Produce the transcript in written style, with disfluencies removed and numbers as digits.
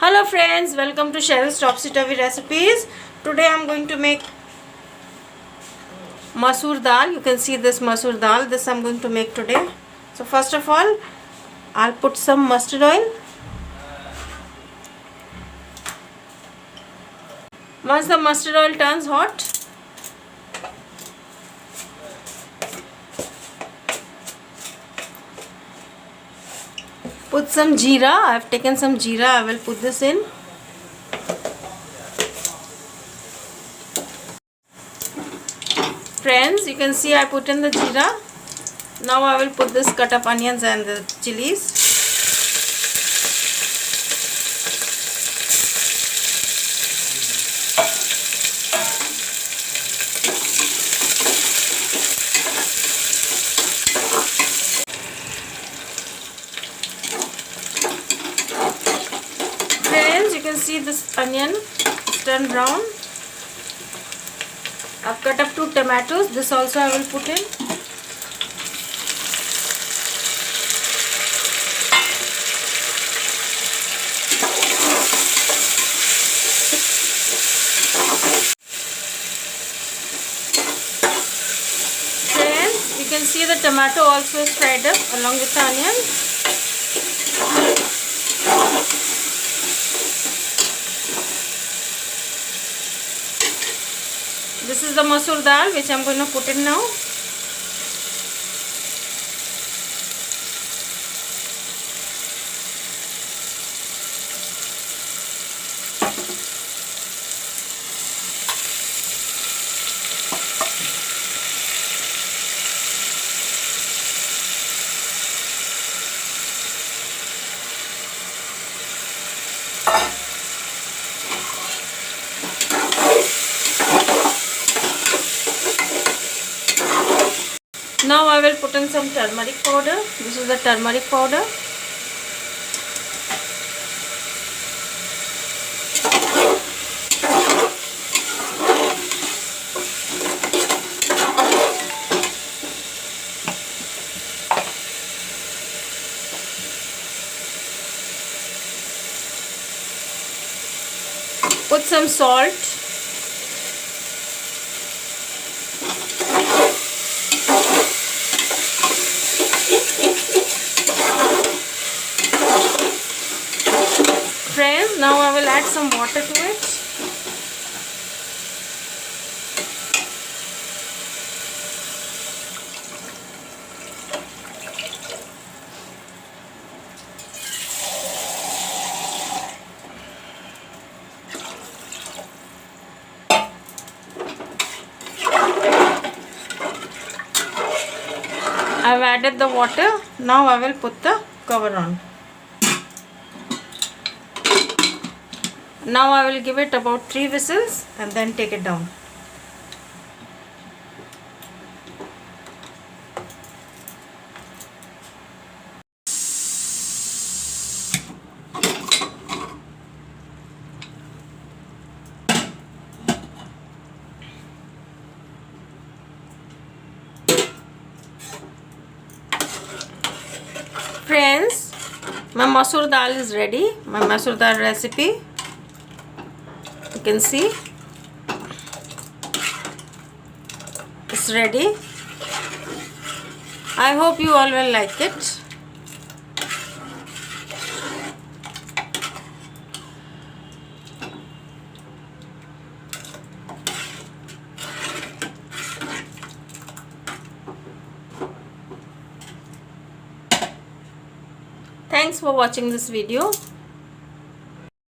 Hello friends, welcome to Cheryl's Topsy-Turvy Recipes. Today I am going to make Masoor Dal. You can see this Masoor Dal. This I am going to make today. So first of all, I'll put some mustard oil. Once the mustard oil turns hot, put some jeera. I have taken some jeera. I will put this in. Friends, you can see I put in the jeera. Now I will put this cut up onions and the chilies. Friends, you can see this onion is turned brown. I've cut up 2 tomatoes. This also I will put in. Friends, you can see the tomato also is fried up along with the onions. This is the Masoor Dal which I am going to put in now. Now I will put in some turmeric powder. This is the turmeric powder. Put some salt. Friends, now I will add some water to it. I've added the water. Now I will put the cover on. Now I will give it about 3 whistles and then take it down. Friends, my Masoor Dal is ready. My Masoor Dal recipe. You can see it's ready. I hope you all will like it. Thanks for watching this video.